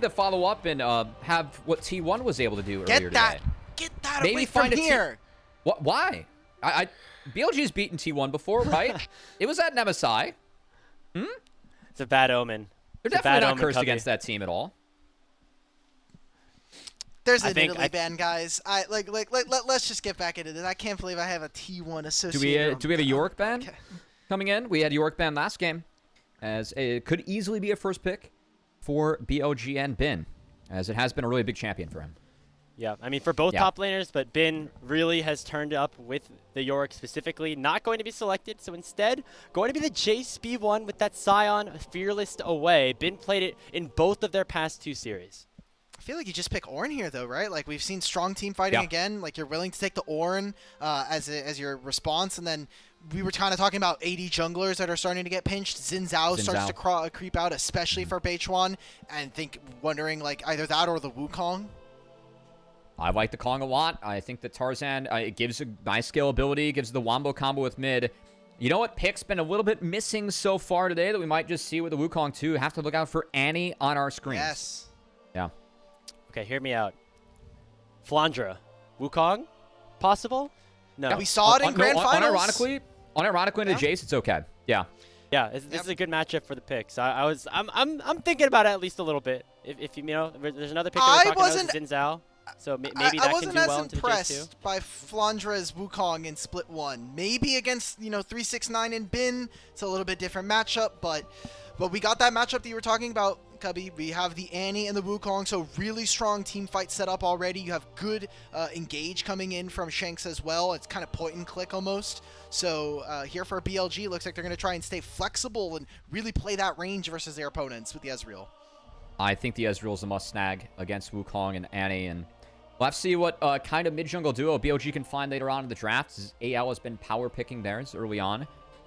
to follow up and have what T1 was able to do earlier today. Get that Maybe away find from a here. What? Why? BLG's beaten T1 before, right? It was at MSI. It's a bad omen. They're definitely not cursed against that team at all. There's an Italy ban, guys. Let's just get back into this. I can't believe I have a T1 associated. Do we have a York ban coming in? We had York ban last game, as it could easily be a first pick for BLG and Bin, as it has been a really big champion for him. Yeah, I mean, for both top laners, but Bin really has turned up with the York specifically. Not going to be selected, so instead, going to be the Jace B1 with that Scion Fearless away. Bin played it in both of their past 2 series. I feel like you just pick Ornn here, though, right? Like, we've seen strong team fighting again. Like, you're willing to take the Ornn as your response, and then we were kind of talking about AD junglers that are starting to get pinched. Xin Zhao starts to creep out, especially for Beichuan, and wondering, like, either that or the Wukong. I like the Kong a lot. I think that Tarzan, it gives a nice scalability, gives the Wombo combo with mid. You know what pick's been a little bit missing so far today that we might just see with the Wukong too? Have to look out for Annie on our screens. Yes. Yeah. Okay, hear me out. Flandre. Wukong? Possible? No. Yeah, we saw it in Grand Finals. Unironically into Jace, it's okay. Yeah. Yeah, this is a good matchup for the picks. I'm thinking about it at least a little bit. If you know, there's another pick that we're talking about, Xin Zhao. So maybe that can do well into the Jace too. I wasn't as impressed by Flandre's Wukong in Split 1. Maybe against 369 and Bin, it's a little bit different matchup, but we got that matchup that you were talking about, Cubby. We have the Annie and the Wukong, so really strong team fight set up already. You have good engage coming in from Shanks as well. It's kind of point and click almost. So here for BLG, looks like they're going to try and stay flexible and really play that range versus their opponents with the Ezreal. I think the Ezreal is a must snag against Wukong and Annie, and we'll have to see what kind of mid-jungle duo BLG can find later on in the draft. AL has been power picking theirs early on.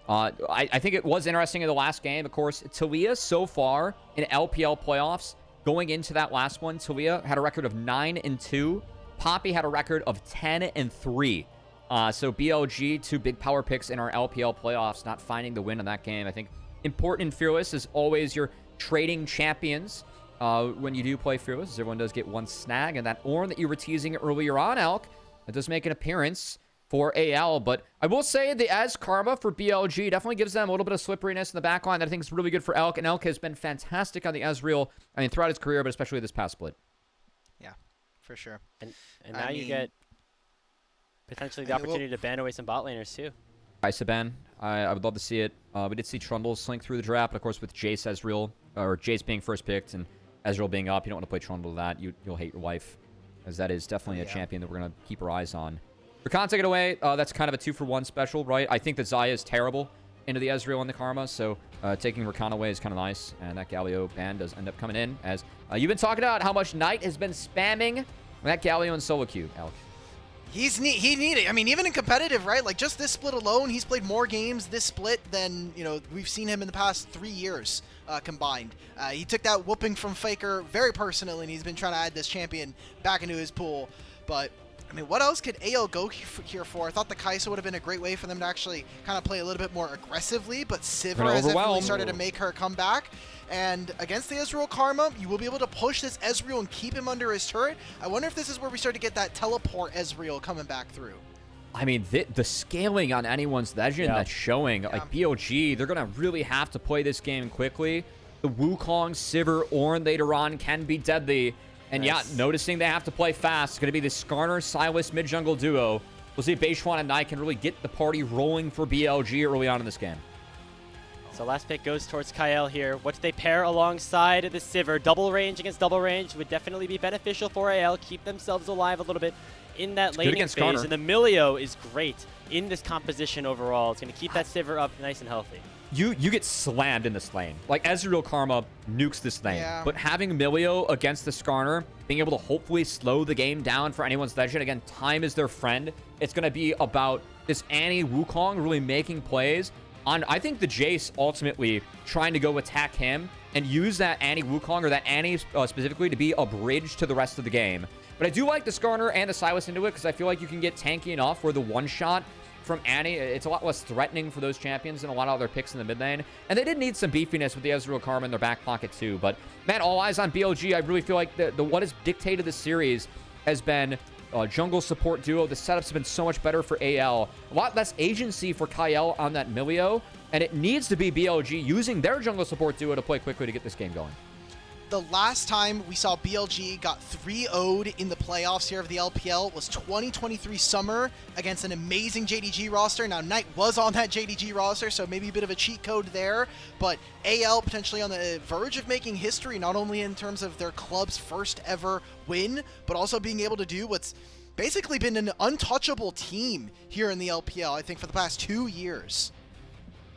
I think it was interesting in the last game. Of course, Talia so far in LPL playoffs, going into that last one, Talia had a record of 9-2. Poppy had a record of 10-3. So BLG, 2 big power picks in our LPL playoffs, not finding the win in that game. I think important in Fearless is always your trading champions. When you do play Fearless, everyone does get 1 snag, and that Ornn that you were teasing earlier on, Elk, that does make an appearance for AL. But I will say the as Karma for BLG definitely gives them a little bit of slipperiness in the back line that I think is really good for Elk, and Elk has been fantastic on the Ezreal, I mean, throughout his career, but especially this past split. Yeah, for sure. And now you get potentially the opportunity to ban away some bot laners, too. Isa ban. I would love to see it. We did see Trundle slink through the draft, but of course with Jace Ezreal, or Jace being first picked, and Ezreal being up, you don't want to play Trundle to that. You'll hate your wife, as that is definitely a champion that we're going to keep our eyes on. For Khan, take it away. That's kind of a 2-for-1 special, right? I think that Xayah is terrible into the Ezreal and the Karma, so taking Rakan away is kind of nice, and that Galio ban does end up coming in, as you've been talking about how much Knight has been spamming that Galio and solo queue, Alec. He needed. I mean, even in competitive, right? Like, just this split alone, he's played more games this split than, we've seen him in the past 3 years combined. He took that whooping from Faker very personally, and he's been trying to add this champion back into his pool. But, I mean, what else could AL go here for? I thought the Kai'Sa would have been a great way for them to actually kind of play a little bit more aggressively, but Sivir has definitely started to make her come back. And against the Ezreal Karma, you will be able to push this Ezreal and keep him under his turret. I wonder if this is where we start to get that teleport Ezreal coming back through. I mean, the scaling on anyone's legend that's showing, like BLG, they're going to really have to play this game quickly. The Wukong, Sivir, Ornn later on can be deadly. And noticing they have to play fast. It's going to be the Skarner-Sylas mid-jungle duo. We'll see if Beichuan and Knight can really get the party rolling for BLG early on in this game. So last pick goes towards Kael here. What do they pair alongside the Sivir? Double range against double range would definitely be beneficial for AL. Keep themselves alive a little bit in that laning phase. Skarner. And the Milio is great in this composition overall. It's going to keep that Sivir up nice and healthy. You get slammed in this lane. Like, Ezreal Karma nukes this lane. Yeah. But having Milio against the Skarner, being able to hopefully slow the game down for anyone's legend. Again, time is their friend. It's going to be about this Annie Wukong really making plays on, I think, the Jace ultimately trying to go attack him and use that Annie Wukong, or that Annie specifically, to be a bridge to the rest of the game. But I do like the Skarner and the Sylas into it, because I feel like you can get tanky enough where the one-shot from Annie. It's a lot less threatening for those champions than a lot of other picks in the mid lane. And they did need some beefiness with the Ezreal Karma in their back pocket too. But, man, all eyes on BLG. I really feel like the what has dictated the series has been jungle support duo. The setups have been so much better for AL. A lot less agency for Kael on that Milio. And it needs to be BLG using their jungle support duo to play quickly to get this game going. The last time we saw BLG got 3-0'd in the playoffs here of the LPL was 2023 summer against an amazing JDG roster. Now, Knight was on that JDG roster, so maybe a bit of a cheat code there, but AL potentially on the verge of making history, not only in terms of their club's first ever win, but also being able to do what's basically been an untouchable team here in the LPL, I think, for the past 2 years.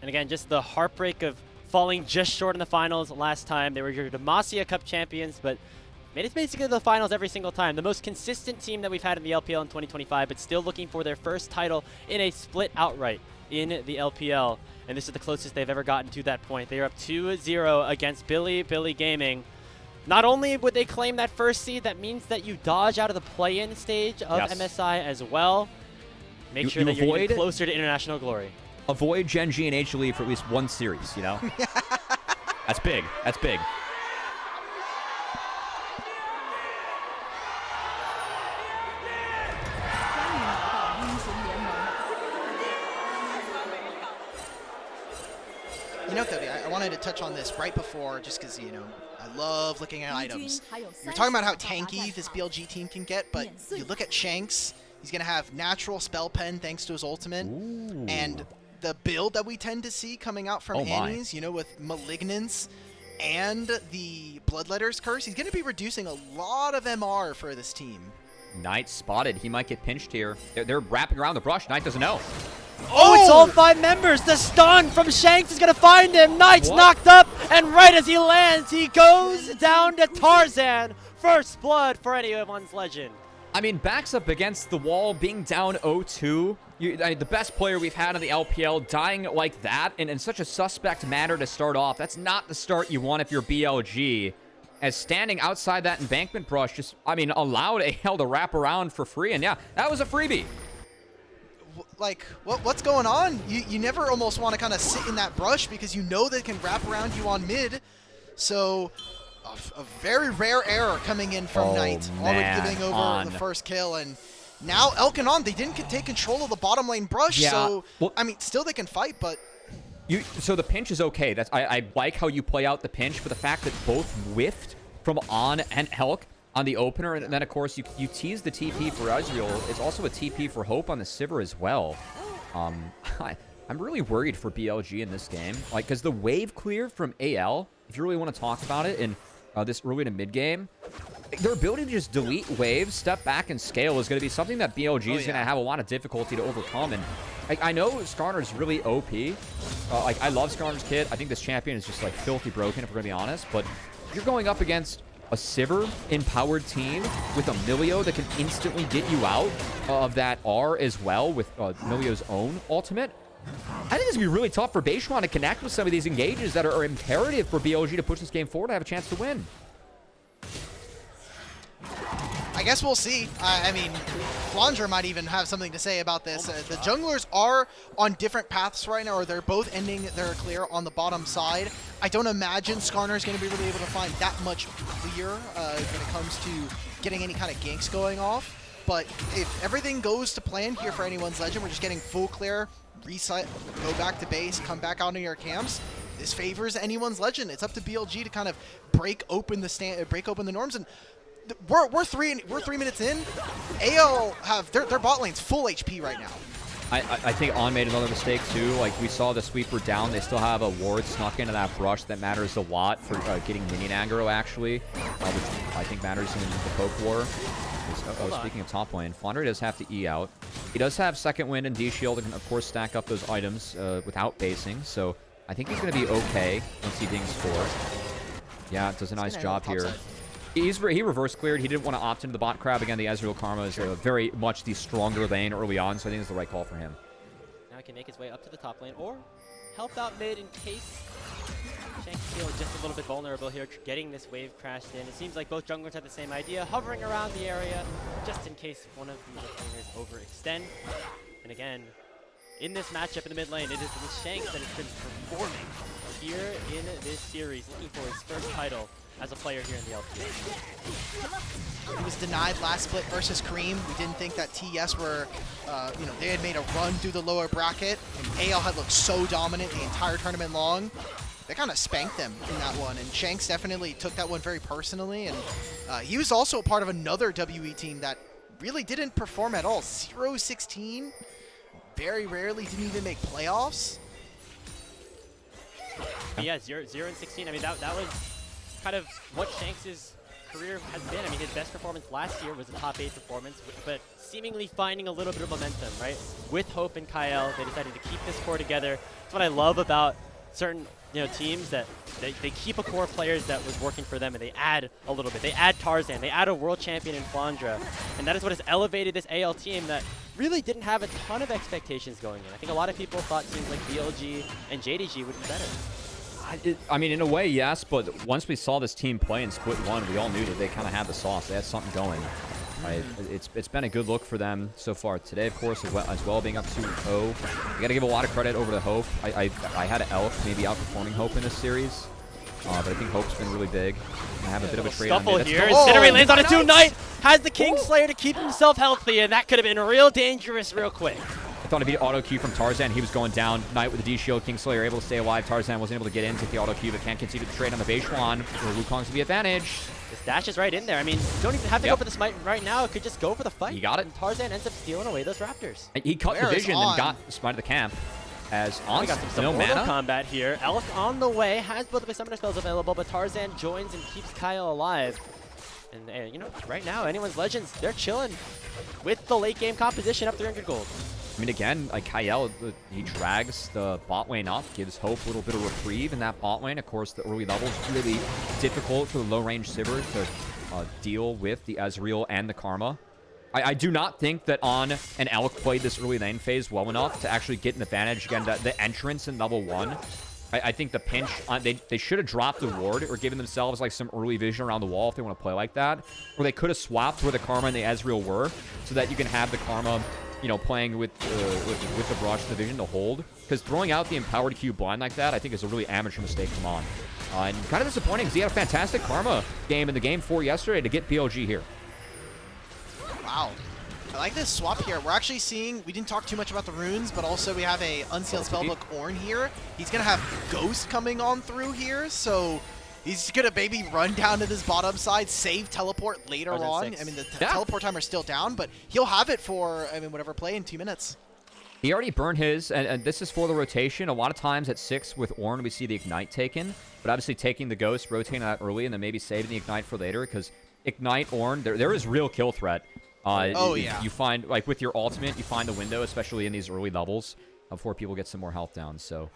And again, just the heartbreak of falling just short in the finals last time. They were your Demacia Cup champions, but made it basically to the finals every single time. The most consistent team that we've had in the LPL in 2025, but still looking for their first title in a split outright in the LPL. And this is the closest they've ever gotten to that point. They are up 2-0 against Bilibili Gaming. Not only would they claim that first seed, that means that you dodge out of the play-in stage of MSI as well. Make sure that you're getting closer to international glory. Avoid Gen G and HLE for at least one series, you know? That's big. That's big. You know, Cubby, I wanted to touch on this right before, just because, you know, I love looking at items. You're talking about how tanky this BLG team can get, but you look at Shanks, he's going to have natural spell pen thanks to his ultimate, and the build that we tend to see coming out from Annie's, you know, with Malignance and the Bloodletter's Curse, he's going to be reducing a lot of MR for this team. Knight spotted. He might get pinched here. They're wrapping around the brush. Knight doesn't know. Oh, it's all 5 members. The stun from Shanks is going to find him. Knight's knocked up, and right as he lands, he goes down to Tarzan. First blood for anyone's legend. I mean, backs up against the wall, being down 0-2. The best player we've had in the LPL dying like that in such a suspect manner to start off. That's not the start you want if you're BLG. As standing outside that embankment brush just, I mean, allowed AL to wrap around for free. And yeah, that was a freebie. Like, what's going on? You never almost want to kind of sit in that brush because you know they can wrap around you on mid. So a very rare error coming in from Knight, already giving over the first kill. And now Elkanon, they didn't take control of the bottom lane brush, so, well, I mean, still they can fight, but... So the pinch is okay. That's I like how you play out the pinch, but the fact that both whiffed from On and Elk on the opener, and then, of course, you tease the TP for Ezreal. It's also a TP for Hope on the Sivir as well. I'm really worried for BLG in this game, like, because the wave clear from AL, if you really want to talk about it in this early to mid game, their ability to just delete waves, step back, and scale is going to be something that BLG is going to have a lot of difficulty to overcome. And I know Skarner's really OP. Like, I love Skarner's kit. I think this champion is just, like, filthy broken, if we're going to be honest. But you're going up against a Sivir empowered team with a Milio that can instantly get you out of that R as well with Milio's own ultimate. I think it's going to be really tough for Beichuan to connect with some of these engages that are imperative for BLG to push this game forward to have a chance to win. I guess we'll see. I mean, Flandre might even have something to say about this. The junglers are on different paths right now, or they're both ending their clear on the bottom side. I don't imagine Skarner is going to be really able to find that much clear when it comes to getting any kind of ganks going off. But if everything goes to plan here for anyone's legend, we're just getting full clear, reset, go back to base, come back out into your camps. This favors anyone's legend. It's up to BLG to kind of break open the norms. And we're 3 minutes in. AL have their bot lane's full HP right now. I think On made another mistake too. Like, we saw the sweeper down. They still have a ward snuck into that brush that matters a lot for getting minion aggro, actually, which I think matters in the poke war. Speaking of top lane, Flandre does have to E out. He does have second wind and D shield and can, of course, stack up those items without basing. So I think he's going to be okay once he dings 4. Yeah, does a nice job here. He reverse cleared. He didn't want to opt into the bot crab. Again, the Ezreal Karma is very much the stronger lane early on, so I think it's the right call for him. Now he can make his way up to the top lane or help out mid in case Shanks feels just a little bit vulnerable here, getting this wave crashed in. It seems like both junglers have the same idea, hovering around the area just in case one of the players overextend. And again, in this matchup in the mid lane. It is the Shanks that has been performing here in this series, looking for his first title as a player here in the LPL. He was denied last split versus Cream. We didn't think that TES were, they had made a run through the lower bracket, and AL had looked so dominant the entire tournament long. They kind of spanked them in that one, and Shanks definitely took that one very personally, and he was also a part of another WE team that really didn't perform at all. 0-16, very rarely didn't even make playoffs. Yeah, 0-16. I mean, that was kind of what Shanks' career has been. I mean, his best performance last year was a top 8 performance, but seemingly finding a little bit of momentum, right? With Hope and Kael, they decided to keep this core together. That's what I love about certain teams, that they keep a core of players that was working for them, and they add a little bit. They add Tarzan, they add a world champion in Flandre, and that is what has elevated this AL team that really didn't have a ton of expectations going in. I think a lot of people thought teams like BLG and JDG would be better. I mean, in a way, yes, but once we saw this team play in Split 1, we all knew that they kind of had the sauce. They had something going. Right? It's been a good look for them so far today, of course, as well being up 2-0. You got to give a lot of credit over to Hope. I had Elk maybe outperforming Hope in this series, but I think Hope's been really big. I have a bit of a trade on scuffle here. Incinerate lands on a 2-Knight, has the Kingslayer to keep himself healthy, and that could have been real dangerous real quick. I thought it'd be auto Q from Tarzan. He was going down. Knight with the D shield. Kingslayer able to stay alive. Tarzan wasn't able to get in, take the auto Q, but can't concede the trade on the Beichuan, where Wukong's to the advantage. This dash is right in there. I mean, you don't even have to go for the smite right now. It could just go for the fight. You got it. And Tarzan ends up stealing away those Raptors. He cut the vision and got the smite of the camp. As on got some no mana combat here. Elk on the way, has both of his summoner spells available, but Tarzan joins and keeps Kael alive. And right now, anyone's Legends, they're chilling with the late game composition up 300 gold. I mean, again, like Kael, he drags the bot lane up, gives Hope a little bit of reprieve in that bot lane. Of course, the early levels really difficult for the low-range Sivers to deal with the Ezreal and the Karma. I do not think that On and Elk played this early lane phase well enough to actually get an advantage. Again, the entrance in level 1. I think the pinch, they should have dropped the ward or given themselves like some early vision around the wall if they want to play like that. Or they could have swapped where the Karma and the Ezreal were so that you can have the Karma, playing with the brush, the vision to hold. Because throwing out the empowered Q blind like that, I think is a really amateur mistake from On. And kind of disappointing because he had a fantastic Karma game in the game 4 yesterday to get BLG here. Wow. I like this swap here. We're actually seeing, we didn't talk too much about the runes, but also we have a Unsealed Spellbook Ornn here. He's going to have Ghost coming on through here, so he's going to maybe run down to this bottom side, save teleport later on. I mean, the teleport timer's still down, but he'll have it for, whatever play in 2 minutes. He already burned his, and this is for the rotation. A lot of times at 6 with Ornn, we see the Ignite taken, but obviously taking the Ghost, rotating that early, and then maybe saving the Ignite for later, because Ignite Ornn, there is real kill threat. Yeah. You find, like, with your ultimate, you find the window, especially in these early levels, before people get some more health down. So,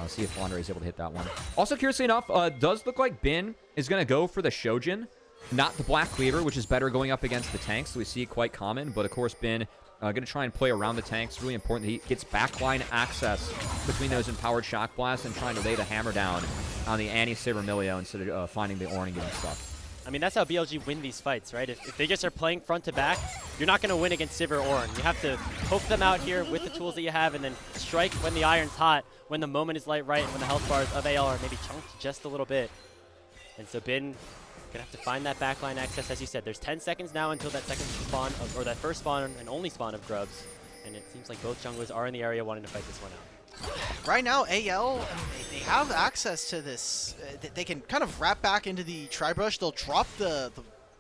see if Flandre is able to hit that one. Also, curiously enough, does look like Bin is going to go for the Shojin, not the Black Cleaver, which is better going up against the tanks. So we see it quite common, but of course, Bin going to try and play around the tanks. Really important that he gets backline access between those empowered shock blasts and trying to lay the hammer down on the Annie-Saber Milio instead of finding the Ornn and getting stuck. I mean, that's how BLG win these fights, right? If they just are playing front to back, you're not going to win against Sivir or Ornn. You have to poke them out here with the tools that you have and then strike when the iron's hot, when the moment is right, and when the health bars of AL are maybe chunked just a little bit. And so Bin going to have to find that backline access. As you said, there's 10 seconds now until that second spawn, or that first spawn and only spawn of Grubs. And it seems like both junglers are in the area wanting to fight this one out. Right now, AL, they have access to this. They can kind of wrap back into the Tri-Brush. They'll drop the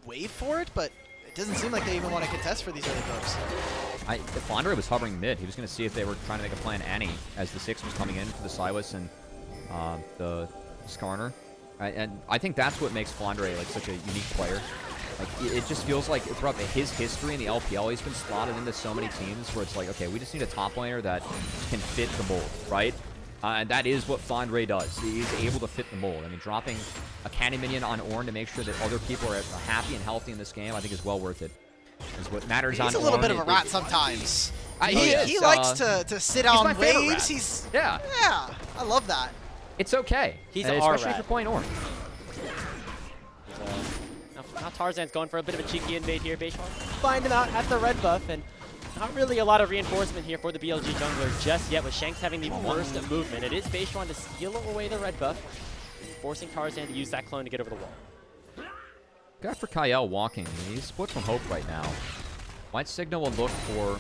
wave for it, but it doesn't seem like they even want to contest for these early folks. Flandre was hovering mid. He was going to see if they were trying to make a play on Annie as the 6 was coming in for the Silas and the Skarner. And I think that's what makes Flandre like such a unique player. Like, it just feels like throughout his history in the LPL, he's been slotted into so many teams where it's like, okay, we just need a top laner that can fit the mold, right? And that is what Flandre does. He's able to fit the mold. I mean, dropping a cannon minion on Ornn to make sure that other people are happy and healthy in this game, I think is well worth it. Is what matters on Ornn. He's a little bit of a rat sometimes. He likes to sit on waves. Yeah, I love that. It's okay. He's especially if you're playing Ornn. Now Tarzan's going for a bit of a cheeky invade here. Beichuan find him out at the red buff, and Not really a lot of reinforcement here for the BLG jungler just yet, with Shanks having the worst movement. It is Beichuan to steal away the red buff, forcing Tarzan to use that clone to get over the wall. Got for Kael walking. He's split from Hope right now. White Signal will look for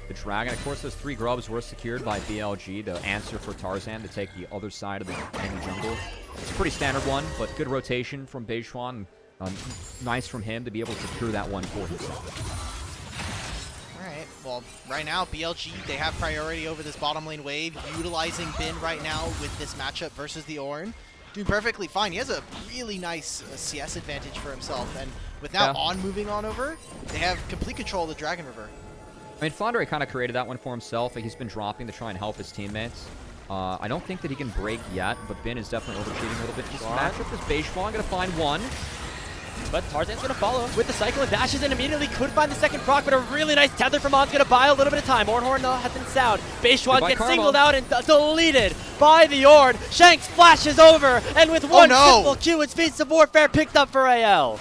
the Dragon. Of course, those 3 grubs were secured by BLG, the answer for Tarzan to take the other side of the enemy jungle. It's a pretty standard one, but good rotation from Beichuan. Nice from him to be able to secure that one for himself. All right. Well, right now, BLG, they have priority over this bottom lane wave, utilizing Bin right now with this matchup versus the Ornn. Doing perfectly fine. He has a really nice CS advantage for himself, and with now On moving on over, they have complete control of the Dragon River. I mean, Flandre kind of created that one for himself. He's been dropping to try and help his teammates. I don't think that he can break yet, but Bin is definitely overshooting a little bit. This matchup is Beichuan going to find one. But Tarzan's going to follow with the cycle and dashes in immediately. Could find the second proc, but a really nice tether from On's going to buy a little bit of time. Ornhorn though has been sound. Beichuan gets singled out and deleted by the Ornn. Shanks flashes over, and with one simple Q, it's Feats of Warfare picked up for AL.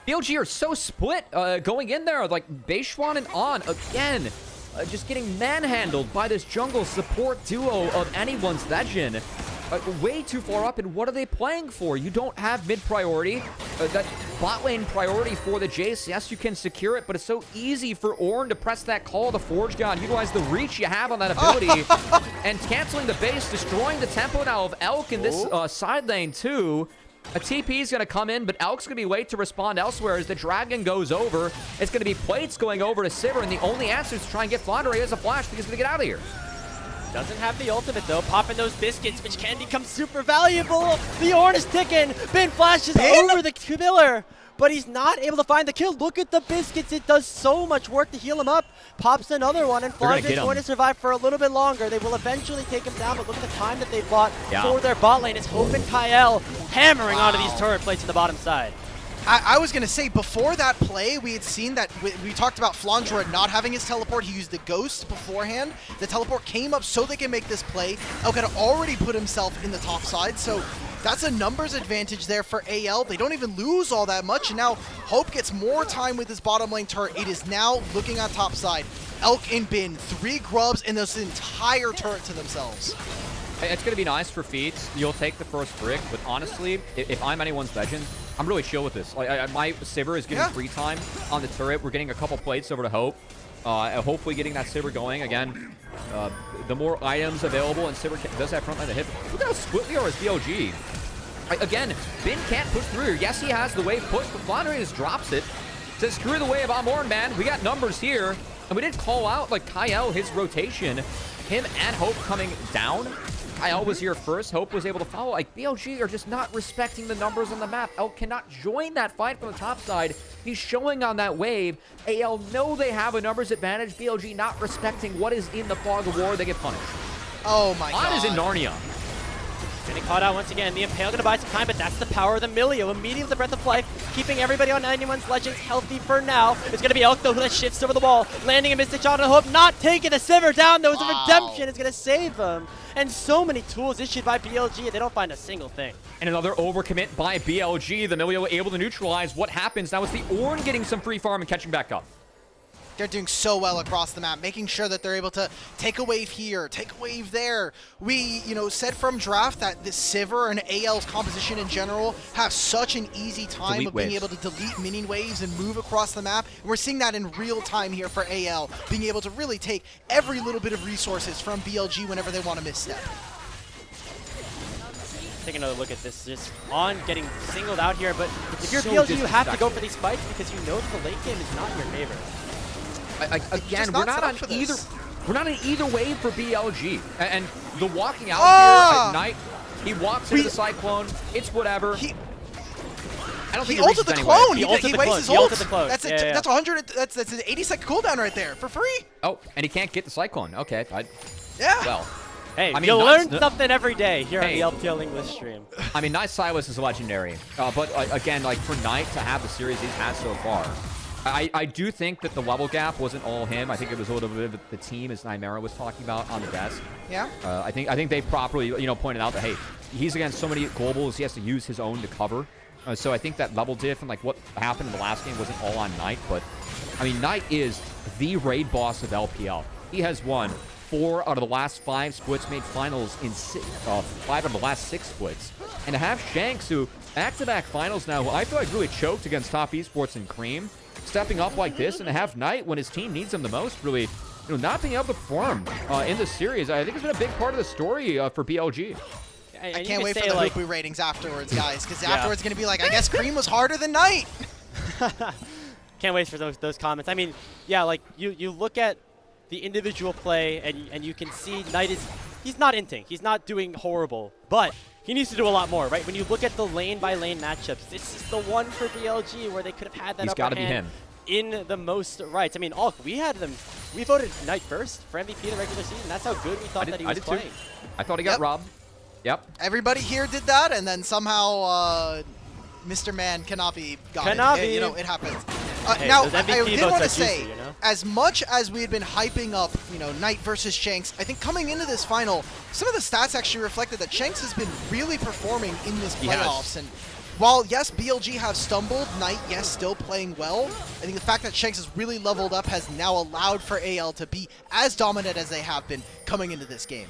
BLG are so split going in there. Like, Beichuan and On, again, just getting manhandled by this jungle support duo of anyone's legend. Way too far up, and what are they playing for? You don't have mid priority. That bot lane priority for the Jace, yes, you can secure it, but it's so easy for Ornn to press that call of the Forge God, utilize the reach you have on that ability, and canceling the base, destroying the tempo now of Elk in this side lane too. A TP is going to come in, but Elk's going to be late to respond elsewhere as the Dragon goes over. It's going to be Plates going over to Sivir, and the only answer is to try and get Flandre as a flash because he's going to get out of here. Doesn't have the ultimate though, popping those biscuits, which can become super valuable. The Ornn is ticking. Bin flashes over the killer, but he's not able to find the kill. Look at the biscuits. It does so much work to heal him up. Pops another one, and Flandre is going to survive for a little bit longer. They will eventually take him down, but look at the time that they bought for their bot lane. It's Hope and Kael hammering onto these turret plates on the bottom side. I was going to say, before that play, we had seen that we talked about Flandre not having his teleport. He used the Ghost beforehand. The teleport came up so they can make this play. Elk had already put himself in the top side, so that's a numbers advantage there for AL. They don't even lose all that much, and now Hope gets more time with his bottom lane turret. It is now looking on top side. Elk and Bin, 3 grubs and this entire turret to themselves. It's going to be nice for feats. You'll take the first brick, but honestly, if I'm anyone's legend, I'm really chill with this. My Sivir is getting free time on the turret. We're getting a couple plates over to Hope. Hopefully getting that Sivir going. Again, the more items available, and Sivir does have front line to hit. Look at how split we are as BLG. Again, Bin can't push through. Yes, he has the wave push, but Flandre just drops it. Says, screw the wave, I'm Ornn, man. We got numbers here. And we did call out, like, Kael, his rotation. Him and Hope coming down. Kael was here first. Hope was able to follow. Like, BLG are just not respecting the numbers on the map. Elk cannot join that fight from the top side. He's showing on that wave. AL know they have a numbers advantage. BLG not respecting what is in the fog of war. They get punished. Oh my god. On is in Narnia. Getting caught out once again. The Impale gonna buy some time, but that's the power of the Milio. Immediately the Breath of Life, keeping everybody on anyone's legends healthy for now. It's gonna be Elk though, who that shifts over the wall, landing a Mystic Shot on Hope, not taking the Sivir down. There was a redemption. It's gonna save him. And so many tools issued by BLG, they don't find a single thing. And another overcommit by BLG. The Milio able to neutralize what happens. Now it's the Ornn getting some free farm and catching back up. They're doing so well across the map, making sure that they're able to take a wave here, take a wave there. We, said from draft that the Sivir and AL's composition in general have such an easy time of being able to delete minion waves and move across the map. And we're seeing that in real time here for AL, being able to really take every little bit of resources from BLG whenever they want to misstep. Take another look at this, just On getting singled out here, but if you're BLG, you have to go for these fights because you know that the late game is not in your favor. Again, we're not on either wave for BLG. And the walking out here at night, he walks into the Cyclone. It's whatever. He ulted the clone. He wastes his ult. That's that's 100. That's an 80-second cooldown right there for free. Oh, and he can't get the Cyclone. Okay. Well. Hey, you learn something every day here on the LPL English stream. I mean, Nice Silas is legendary. But again, like for Knight to have the series he's had so far, I do think that the level gap wasn't all him. I think it was a little bit of the team, as Nymera was talking about on the desk. Yeah. I think they properly, pointed out that, hey, he's against so many globals, he has to use his own to cover. So I think that level diff and like what happened in the last game wasn't all on Knight, but I mean, Knight is the raid boss of LPL. He has won 4 out of the last 5 splits, made finals in 5 out of the last 6 splits. And to have Shanks, who back-to-back finals now, who I feel like really choked against top esports and Cream, stepping up like this, and to have Knight when his team needs him the most, really, not being able to perform in this series, I think it's been a big part of the story for BLG. I can't wait for the Hoopoo ratings afterwards, guys, because afterwards it's going to be like, I guess Cream was harder than Knight. Can't wait for those comments. I mean, yeah, like, you look at the individual play, and you can see Knight he's not inting. He's not doing horrible, but he needs to do a lot more, right? When you look at the lane-by-lane matchups, this is the one for BLG where they could have had that upper hand in the most rights. I mean, we voted Knight first for MVP of the regular season. That's how good we thought that he was playing. I thought he got robbed. Yep. Everybody here did that, and then somehow Mr. Man Cubby got it. You know, it happens. Hey, now, I did want to say, juicy, you know? as much as we had been hyping up, Knight versus Shanks, I think coming into this final, some of the stats actually reflected that Shanks has been really performing in this playoffs. And while, yes, BLG have stumbled, Knight, yes, still playing well, I think the fact that Shanks has really leveled up has now allowed for AL to be as dominant as they have been coming into this game.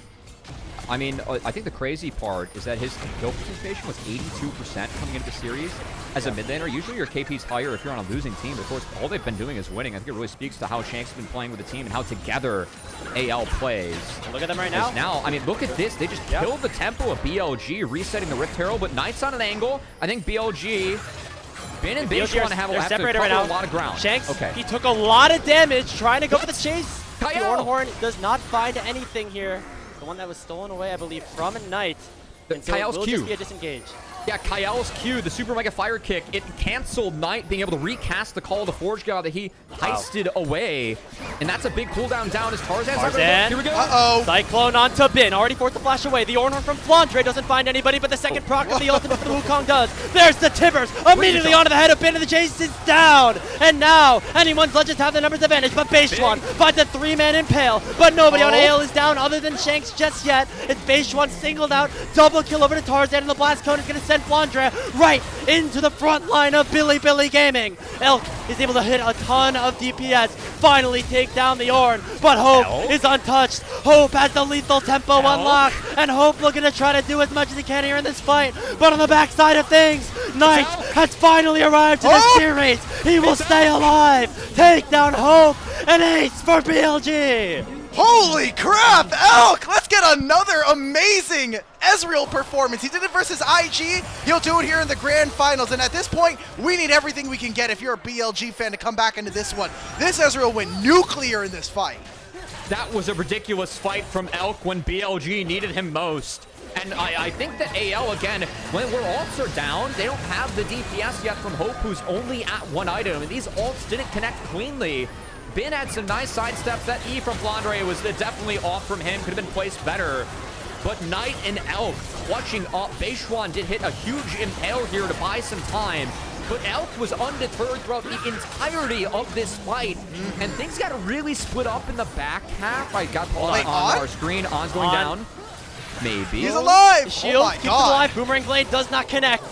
I mean, I think the crazy part is that his kill participation was 82% coming into the series. As a mid laner, usually your KP's higher if you're on a losing team, but of course, all they've been doing is winning. I think it really speaks to how Shanks has been playing with the team and how together AL plays. Look at them right now. I mean, look at this. They just killed the tempo of BLG, resetting the Rift Herald, but Knight's on an angle. I think BLG... Ben and Beichuan have to cover a lot of ground. Shanks, he took a lot of damage trying to go for the chase. Kael! The Horn does not find anything here. The one that was stolen away, I believe, from a Knight. And so Kael's it will Q. just be a disengage. Yeah, Kael's Q, the Super Mega Fire Kick, it canceled Knight being able to recast the Call of the Forge God that he heisted away. And that's a big cooldown down as Tarzan's here we go. Uh-oh. Cyclone onto Bin, already forced the flash away. The Ornhorn from Flandre doesn't find anybody, but the second proc of the ultimate for the Wukong does. There's the Tibbers, immediately onto the head of Bin, and the chase is down. And now, anyone's Legends have the numbers advantage, but Beichuan finds a 3-man impale, but nobody on AL is down other than Shanks just yet. It's Beichuan singled out, double kill over to Tarzan, and the blast cone is going to send Flandre right into the front line of Bilibili Gaming. Elk is able to hit a ton of DPS, finally take down the Ornn, but Hope is untouched. Hope has the lethal tempo unlocked, and Hope looking to try to do as much as he can here in this fight. But on the backside of things, Knight has finally arrived to the series. He will stay alive, take down Hope, and ace for BLG. Holy crap, Elk! Let's get another amazing Ezreal performance. He did it versus IG. He'll do it here in the grand finals. And at this point, we need everything we can get if you're a BLG fan to come back into this one. This Ezreal went nuclear in this fight. That was a ridiculous fight from Elk when BLG needed him most. And I think that AL, again, when ults are down, they don't have the DPS yet from Hope, who's only at 1 item. And these ults didn't connect cleanly. Bin had some nice sidesteps. That E from Flandre was definitely off from him. Could have been placed better. But Knight and Elk clutching up. Beichuan did hit a huge impale here to buy some time. But Elk was undeterred throughout the entirety of this fight. And things got really split up in the back half. I got pulled on our screen. On's going down. Maybe. He's alive! Shield keeps him alive. Boomerang Blade does not connect.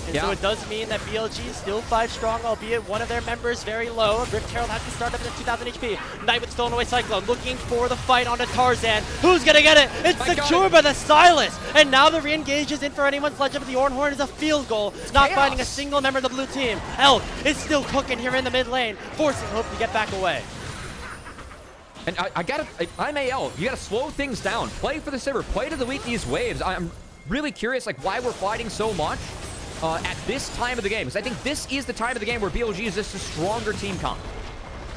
And so it does mean that BLG is still 5 strong, albeit one of their members very low. Rift Herald has to start up at 2,000 HP. Knight with stolen away Cyclone, looking for the fight onto Tarzan. Who's gonna get it? It's secured by the Silas. And now the re-engage is in for anyone's legend, but the Ornhorn is a field goal, not finding a single member of the blue team. Elk is still cooking here in the mid lane, forcing Hope to get back away. And I'm AL. You gotta slow things down. Play for the Sivir. Play to delete these waves. I'm really curious, like, why we're fighting so much at this time of the game, because I think this is the time of the game where BLG is just a stronger team comp.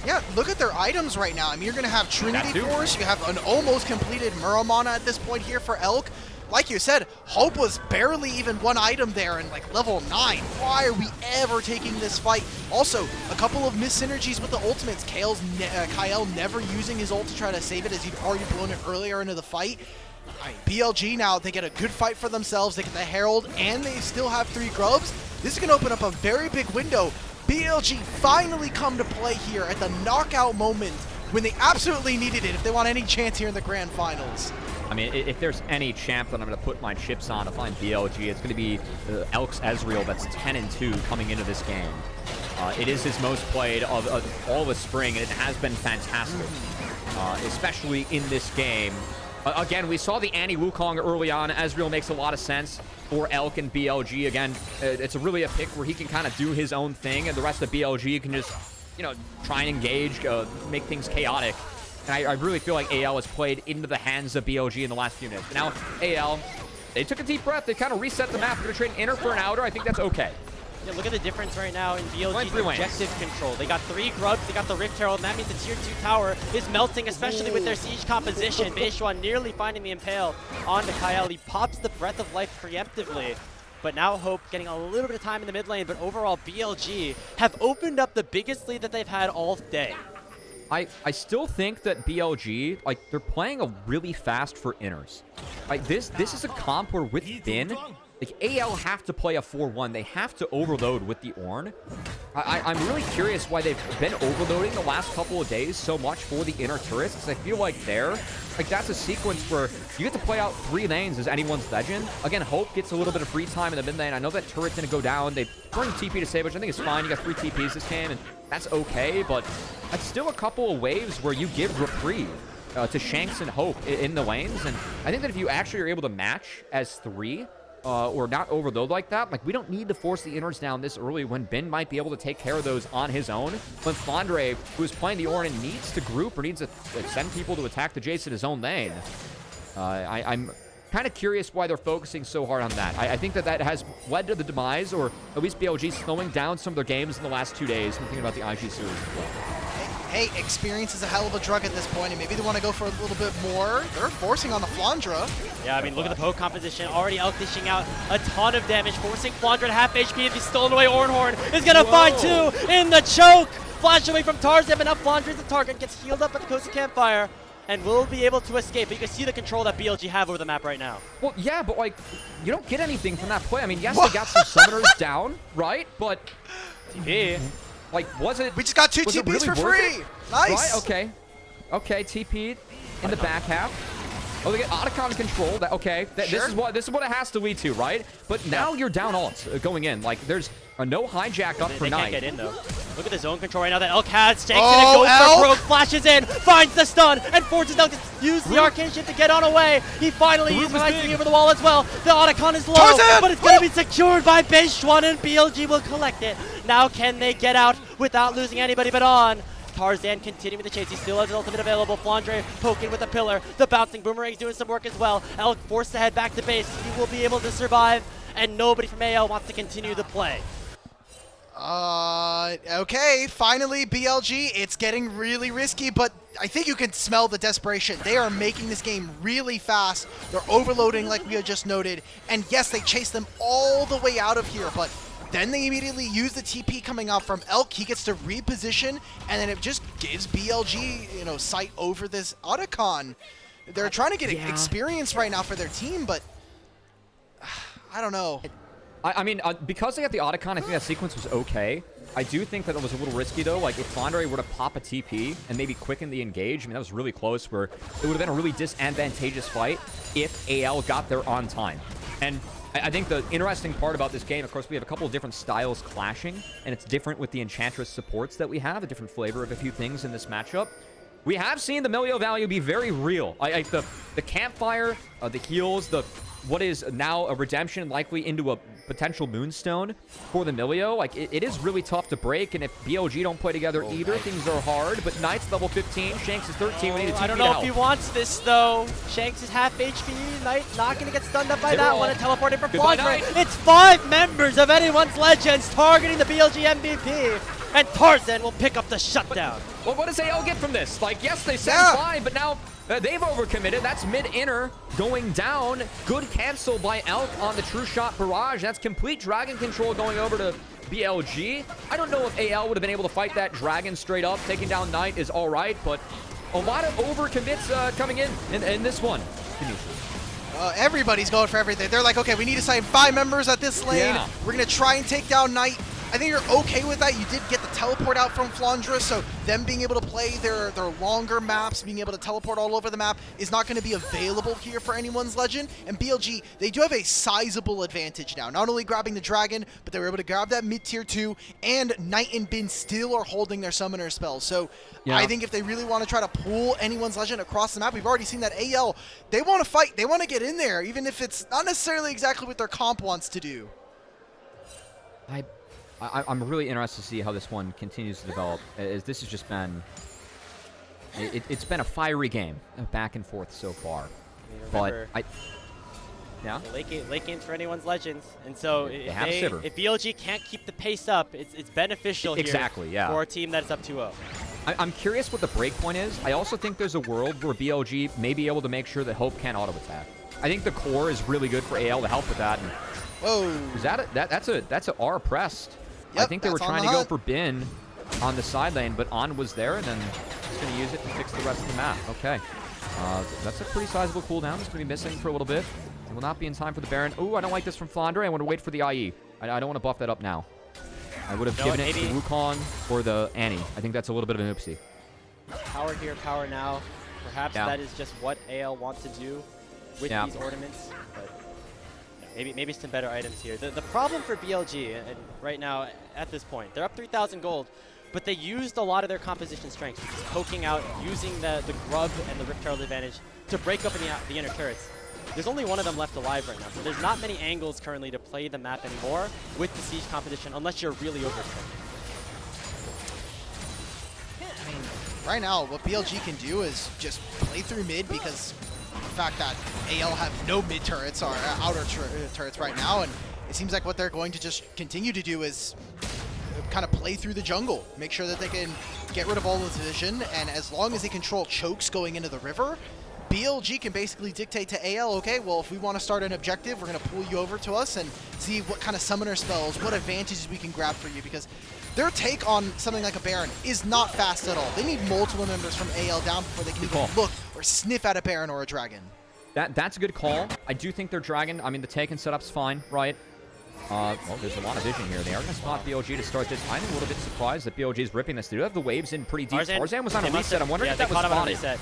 Yeah, look at their items right now. I mean, you're going to have Trinity Force. You have an almost completed Muramana at this point here for Elk. Like you said, Hope was barely even 1 item there and like level 9. Why are we ever taking this fight? Also, a couple of mis-synergies with the ultimates. Kael never using his ult to try to save it as he'd already blown it earlier into the fight. BLG now, they get a good fight for themselves. They get the Herald, and they still have 3 grubs. This is going to open up a very big window. BLG finally come to play here at the knockout moment when they absolutely needed it if they want any chance here in the grand finals. I mean, if there's any champ that I'm going to put my chips on to find BLG, it's going to be Elk's Ezreal that's 10-2 coming into this game. It is his most played of all the spring, and it has been fantastic, especially in this game. Again, we saw the anti-Wukong early on. Ezreal makes a lot of sense for Elk and BLG. Again, it's really a pick where he can kind of do his own thing, and the rest of BLG can just, you know, try and engage, make things chaotic. And I really feel like AL has played into the hands of BLG in the last few minutes. But now, AL, they took a deep breath. They kind of reset the map. They're going to trade an inner for an outer. I think that's okay. Yeah, look at the difference right now in BLG's objective control. They got 3 grubs, they got the Rift Herald, and that means the tier 2 tower is melting, especially with their siege composition. Beichuan nearly finding the Impale onto Kael. He pops the Breath of Life preemptively. But now Hope getting a little bit of time in the mid lane, but overall BLG have opened up the biggest lead that they've had all day. I still think that BLG, like, they're playing a really fast for inners. Like, this is a comp where with Finn, like, AL have to play a 4-1. They have to overload with the Ornn. I'm really curious why they've been overloading the last couple of days so much for the inner turrets, because I feel like that's a sequence where you get to play out 3 lanes as anyone's legend. Again, Hope gets a little bit of free time in the mid lane. I know that turret's going to go down. They bring TP to save, which I think is fine. You got 3 TPs this game, and that's okay, but that's still a couple of waves where you give reprieve to Shanks and Hope in the lanes, and I think that if you actually are able to match as 3, or not overload like that, like, we don't need to force the inners down this early when Ben might be able to take care of those on his own. When Flandre, who is playing the Ornn, needs to group or needs to send people to attack the Jace in his own lane. I'm kind of curious why they're focusing so hard on that. I think that has led to the demise, or at least BLG slowing down some of their games in the last 2 days. I'm thinking about the IG series as well. Hey, experience is a hell of a drug at this point, and maybe they want to go for a little bit more. They're forcing on the Flandre. Yeah, I mean, look at the poke composition. Already Elk dishing out a ton of damage, forcing Flandre at half HP. If he's stolen away, Ornhorn is going to find 2 in the choke. Flash away from Tarzan, but now Flandre's the target, gets healed up at the cozy campfire, and will be able to escape. But you can see the control that BLG have over the map right now. Well, yeah, but, like, you don't get anything from that play. I mean, yes, they got some summoners down, right? But TP. Like, was it? We just got 2 TPs really for free. Nice. Right? Okay. Okay. TP'd in the back half. Oh, they get Otacon control. That okay. Sure. This is what it has to lead to, right? But now you're down alt going in. Like, there's a no hijack up for Knight. They can't get in though. Look at the zone control right now that Elk has. Shanks gonna go for broke, flashes in, finds the stun, and forces Elk to use the arcane shift to get on away. He finally uses lightning over the wall as well. The Otacon is low, but it's gonna be secured by Beichuan, and BLG will collect it. Now can they get out without losing anybody but on? Tarzan continuing the chase. He still has an ultimate available. Flandre poking with a pillar. The bouncing boomerang's doing some work as well. Elk forced to head back to base. He will be able to survive, and nobody from AL wants to continue the play. Okay, finally BLG, it's getting really risky, but I think you can smell the desperation. They are making this game really fast. They're overloading like we had just noted, and yes, they chase them all the way out of here, but then they immediately use the TP coming out from Elk. He gets to reposition, and then it just gives BLG, you know, sight over this Otacon. They're trying to get experience right now for their team, but I don't know. I mean, because they got the Otacon, I think that sequence was okay. I do think that it was a little risky, though. Like, if Flandre were to pop a TP and maybe quicken the engage, I mean, that was really close, where it would have been a really disadvantageous fight if AL got there on time. And I think the interesting part about this game, of course, we have a couple of different styles clashing, and it's different with the Enchantress supports that we have, a different flavor of a few things in this matchup. We have seen the Milio value be very real. The campfire, the heals, what is now a redemption likely into a potential moonstone for the Milio. Like, it is really tough to break, and if BLG don't play together either, things are hard. But Knight's level 15, Shanks is 13. We need a TP I don't know if he wants this, though. Shanks is half HP. Knight not going to get stunned up by that one and teleported for Flandre. It's 5 members of anyone's legends targeting the BLG MVP, and Tarzan will pick up the shutdown. Well, what does AL get from this? Like, yes, they said fine, but now they've overcommitted. That's mid-inner going down. Good cancel by Elk on the True Shot Barrage. That's complete dragon control going over to BLG. I don't know if AL would have been able to fight that dragon straight up. Taking down Knight is all right, but a lot of overcommits coming in this one. Everybody's going for everything. They're like, okay, we need to sign 5 members at this lane. We're going to try and take down Knight. I think you're okay with that. You did get the teleport out from Flandre, so them being able to play their longer maps, being able to teleport all over the map is not going to be available here for anyone's Legend. And BLG, they do have a sizable advantage now. Not only grabbing the Dragon, but they were able to grab that mid-tier 2, and Knight and Bin still are holding their summoner spells. So I think if they really want to try to pull anyone's Legend across the map, we've already seen that AL, they want to fight, they want to get in there, even if it's not necessarily exactly what their comp wants to do. I'm really interested to see how this one continues to develop, as this has just been... It's been a fiery game, back and forth so far. Remember, but yeah? Late games for anyone's Legends, and so if BLG can't keep the pace up, it's beneficial here for a team that's up 2-0. I'm curious what the break point is. I also think there's a world where BLG may be able to make sure that Hope can't auto-attack. I think the core is really good for AL to help with that. And whoa! Is that's a R pressed? Yep, I think they were trying to go for Bin on the side lane, but On was there, and then he's going to use it to fix the rest of the map. Okay. That's a pretty sizable cooldown. It's going to be missing for a little bit. It will not be in time for the Baron. Ooh, I don't like this from Flandre. I want to wait for the IE. I don't want to buff that up now. I would have given it to Wukong or the Annie. I think that's a little bit of an oopsie. Power here, power now. Perhaps that is just what AL wants to do with these ornaments. But maybe some better items here. The problem for BLG, and right now, at this point, they're up 3,000 gold, but they used a lot of their composition strengths, which is poking out, using the grub and the Rift Herald advantage to break open the inner turrets. There's only one of them left alive right now, so there's not many angles currently to play the map anymore with the siege composition, unless you're really overextended. I mean, right now, what BLG can do is just play through mid, because the fact that AL have no mid turrets or outer turrets right now, and it seems like what they're going to just continue to do is kind of play through the jungle, make sure that they can get rid of all of the vision, and as long as they control chokes going into the river, BLG can basically dictate to AL, okay, well, if we want to start an objective, we're going to pull you over to us and see what kind of summoner spells, what advantages we can grab for you, because their take on something like a Baron is not fast at all. They need multiple members from AL down before they can even look or sniff at a Baron or a Dragon. That's a good call. I do think their Dragon, I mean, the take and setup's fine, right? Well, there's a lot of vision here. They are going to spot BLG to start this. I'm a little bit surprised that BLG is ripping this. They do have the waves in pretty deep. Tarzan was on a reset. I'm wondering if that was spotted.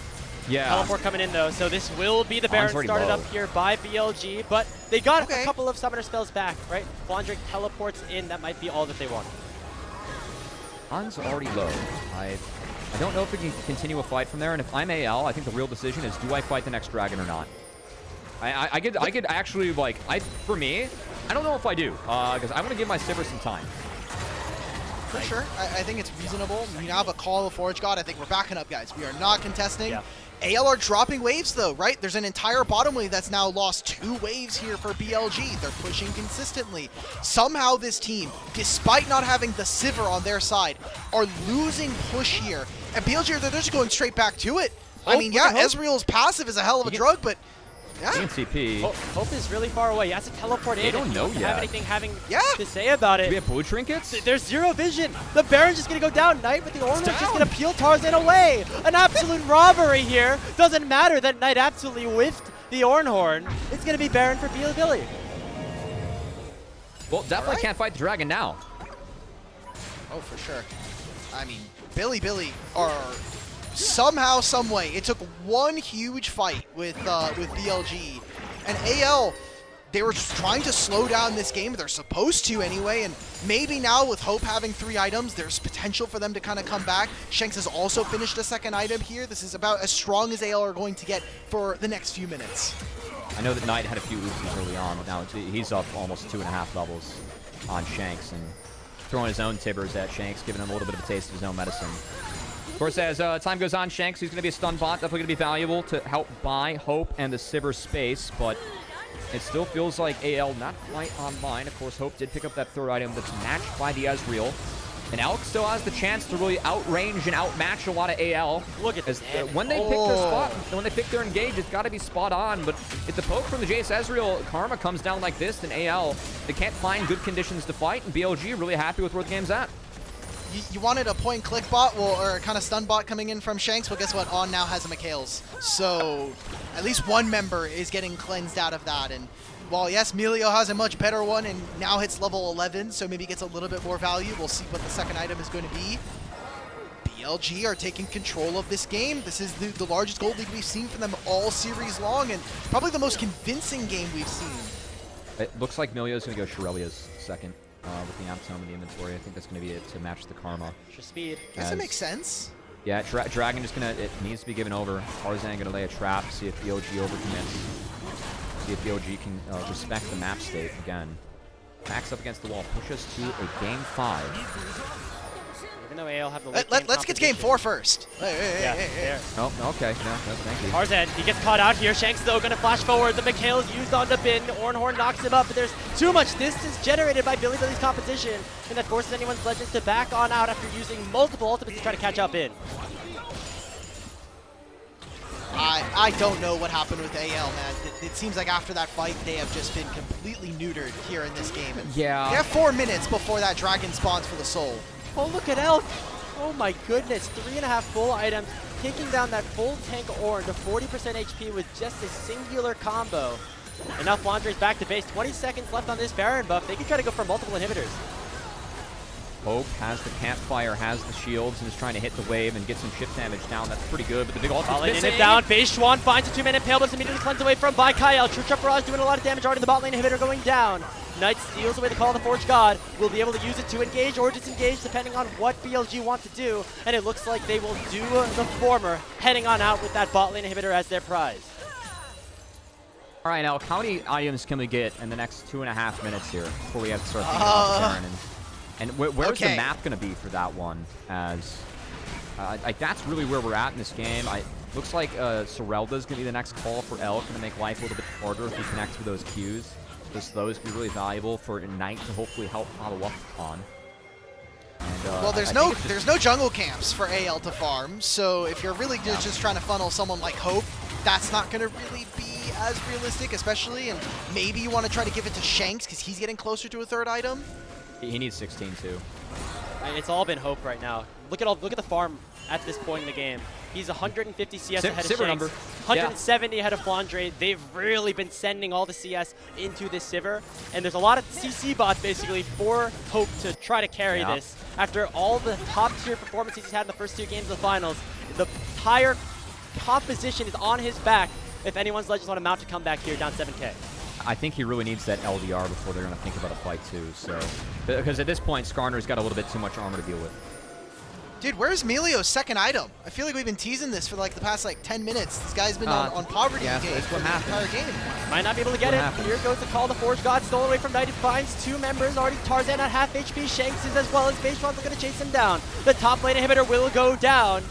Yeah. Teleport coming in, though, so this will be the Baron started up here by BLG, but they got a couple of summoner spells back, right? Flandre teleports in. That might be all that they want. On's already low. I don't know if we can continue a fight from there, and if I'm AL, I think the real decision is, do I fight the next Dragon or not? I could actually, like, for me, I don't know if I do, because I want to give my Sivir some time. For sure. I think it's reasonable. We now have a call of Forge God. I think we're backing up, guys. We are not contesting. Yeah. AL are dropping waves, though, right? There's an entire bottom wave that's now lost 2 waves here for BLG. They're pushing consistently. Somehow this team, despite not having the Sivir on their side, are losing push here. And BLG, they're just going straight back to it. I mean, yeah, Ezreal's passive is a hell of a drug, but... yeah. CP. Hope is really far away. He has to teleport in. They don't know yet. Have anything to say about it. Do we have blue trinkets? There's zero vision. The Baron's just going to go down. Knight with the ornament just going to peel Tarzan away. An absolute robbery here. Doesn't matter that Knight absolutely whiffed the Ornhorn. It's going to be Baron for Bilibili. Well, definitely can't fight the Dragon now. Oh, for sure. I mean, Bilibili are... somehow, some way, it took one huge fight with BLG, and AL, they were just trying to slow down this game. They're supposed to anyway, and maybe now with Hope having 3 items, there's potential for them to kind of come back. Shanks has also finished a 2nd item here. This is about as strong as AL are going to get for the next few minutes. I know that Knight had a few oopsies early on, but now he's up almost 2.5 levels on Shanks, and throwing his own tibbers at Shanks, giving him a little bit of a taste of his own medicine. Of course, as time goes on, Shanks, he's going to be a stun bot. Definitely going to be valuable to help buy Hope and the Sivir space, but it still feels like AL not quite online. Of course, Hope did pick up that 3rd item that's matched by the Ezreal. And Elk still has the chance to really outrange and outmatch a lot of AL. Look at this. When they pick their spot, when they pick their engage, it's got to be spot on. But if the poke from the Jace Ezreal Karma comes down like this, then AL, they can't find good conditions to fight, and BLG really happy with where the game's at. You wanted a point-click bot, well, or kind of stun bot coming in from Shanks, well, guess what? On now has a Kael's. So at least one member is getting cleansed out of that, and while yes, Melio has a much better one and now hits level 11, so maybe gets a little bit more value. We'll see what the second item is going to be. BLG are taking control of this game. This is the largest gold lead we've seen from them all series long, and probably the most convincing game we've seen. It looks like Melio's going to go Shirelia's second with the Amtome in the inventory. I think that's going to be it to match the Karma. Extra speed. Guess it makes sense. Yeah, Dragon just going to, it needs to be given over. Tarzan going to lay a trap, see if BLG overcommits. See if BLG can respect the map state again. Backs up against the wall, push us to a game 5. Even though AL have the let's get to game 4 first. Hey. Oh, okay. No, thank you. Tarzan, he gets caught out here. Shanks, though, going to flash forward. The Mikhail is used on the bin. Ornhorn knocks him up, but there's too much distance generated by Bilibili's competition, and that forces anyone's Legends to back on out after using multiple ultimates to try to catch up in. I don't know what happened with AL, man. It seems like after that fight, they have just been completely neutered here in this game. And yeah. They have 4 minutes before that Dragon spawns for the soul. Oh, look at Elk. Oh my goodness, 3.5 full items, taking down that full tank Ornn to 40% HP with just a singular combo. And now Flandre's back to base. 20 seconds left on this Baron buff. They can try to go for multiple inhibitors. Hope has the campfire, has the shields, and is trying to hit the wave and get some chip damage down. That's pretty good, but the big ultimate's missing. It down. Beichuan finds a 2-man impale, but it's immediately cleansed away from by Kael. True Trap Barrage doing a lot of damage already. The bot lane inhibitor going down. Knight steals away the Call of the Forge God. Will be able to use it to engage or disengage depending on what BLG want to do. And it looks like they will do the former, heading on out with that bot lane inhibitor as their prize. All right, now how many items can we get in the next 2.5 minutes here before we have to start thinking about Baron? And where's the map going to be for that one? As like that's really where we're at in this game. Looks like Sorelda's going to be the next call for Elk, going to make life a little bit harder if he connects with those Qs. Just those can be really valuable for Knight to hopefully help follow up on. And, well, there's no jungle camps for AL to farm, so if you're really just trying to funnel someone like Hope, that's not going to really be as realistic, especially, and maybe you want to try to give it to Shanks because he's getting closer to a 3rd item. He needs 16 too. It's all been Hope right now. Look at the farm at this point in the game. He's 150 CS ahead of Shanks, 170 ahead of Flandre. They've really been sending all the CS into this Sivir, and there's a lot of CC bots basically for Hope to try to carry this. After all the top-tier performances he's had in the first 2 games of the finals, the entire composition is on his back if anyone's Legends want to mount a comeback here down 7K. I think he really needs that LDR before they're going to think about a fight too. So, because at this point, Skarner's got a little bit too much armor to deal with. Dude, where's Melio's 2nd item? I feel like we've been teasing this for like the past 10 minutes. This guy's been on poverty game for the entire game. Might not be able to get it. Here goes the Call of the Forge God, stolen away from Knight. He finds 2 members. Already Tarzan at half HP. Shanks is as well as Beichuan's going to chase him down. The top lane inhibitor will go down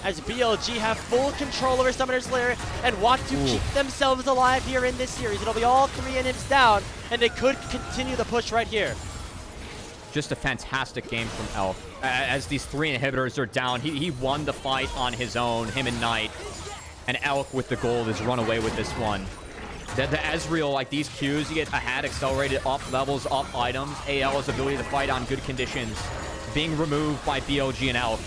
as BLG have full control over Summoner's Lair and want to keep themselves alive here in this series. It'll be all 3 inhibs down, and they could continue the push right here. Just a fantastic game from Elk. As these 3 inhibitors are down, he won the fight on his own, him and Knight. And Elk with the gold has run away with this one. The Ezreal, like these Qs, you get ahead, accelerated, up levels, up items. AL's ability to fight on good conditions being removed by BLG and Elk.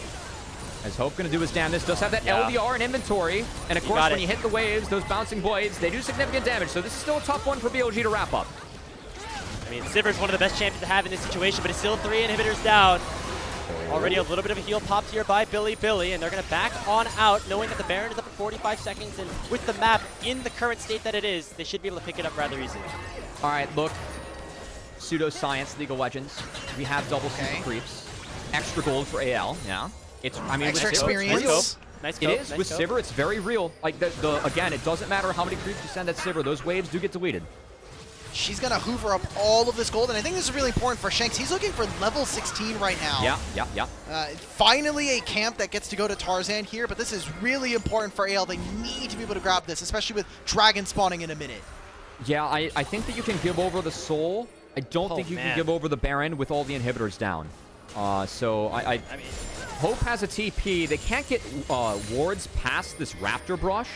As Hope going to do his damage. Does have that LDR in inventory. And of course, when you hit the waves, those bouncing blades, they do significant damage. So this is still a tough one for BLG to wrap up. I mean, Sivir's one of the best champions to have in this situation, but it's still 3 inhibitors down. Already a little bit of a heal popped here by Bilibili, and they're going to back on out, knowing that the Baron is up in 45 seconds, and with the map in the current state that it is, they should be able to pick it up rather easily. All right, look. Pseudoscience, League of Legends. We have double super creeps. Extra gold for AL, I mean, extra experience. Nice it is. With Sivir, it's very real. Like, again, it doesn't matter how many creeps you send at Sivir. Those waves do get deleted. She's going to hoover up all of this gold, and I think this is really important for Shanks. He's looking for level 16 right now. Yeah. Finally a camp that gets to go to Tarzan here, but this is really important for AL. They need to be able to grab this, especially with Dragon spawning in a minute. Yeah, I think that you can give over the Soul. I don't think you can give over the Baron with all the inhibitors down. So I mean, Hope has a TP. They can't get wards past this Raptor Brush.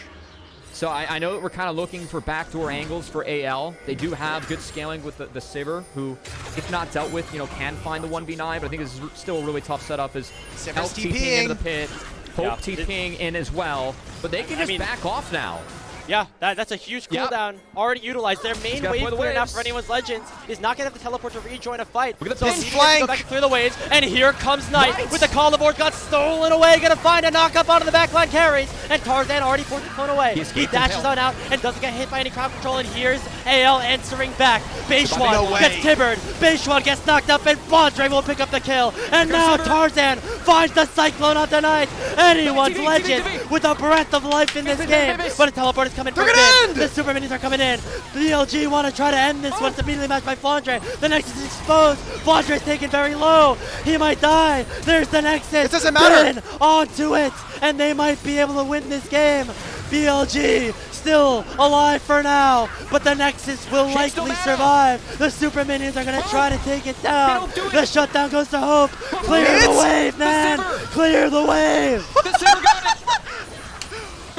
So I know that we're kind of looking for backdoor angles for AL. They do have good scaling with the Sivir, who, if not dealt with, can find the 1v9. But I think this is still a really tough setup. Is Elk TPing into the pit, Hope TPing in as well. But they can just back off now. Yeah, that's a huge cooldown already utilized. Their main wave clear now for anyone's Legends is not going to have to teleport to rejoin a fight. Look at the flank. Go back and clear the waves, and here comes Knight with the call the board, got stolen away, going to find a knock-up onto the backline carries, and Tarzan already forced the clone away. He dashes on out and doesn't get hit by any crowd control, and here's AL answering back. Beichuan gets tibbered, Beichuan gets knocked up, and Flandre will pick up the kill, and now Tarzan finds the Cyclone onto Knight. Anyone's Legend with a breath of life in this game, but a teleport is coming for him. The super minions are coming in. BLG want to try to end this one. It's immediately matched by Flandre. The Nexus is exposed. Flandre is taken very low. He might die. There's the Nexus. It doesn't matter. Onto it, and they might be able to win this game. BLG still alive for now, but the Nexus will likely survive. The super minions are going to try to take it down. The shutdown goes to Hope. Clear the wave, man. Clear the wave. The Sibber got it.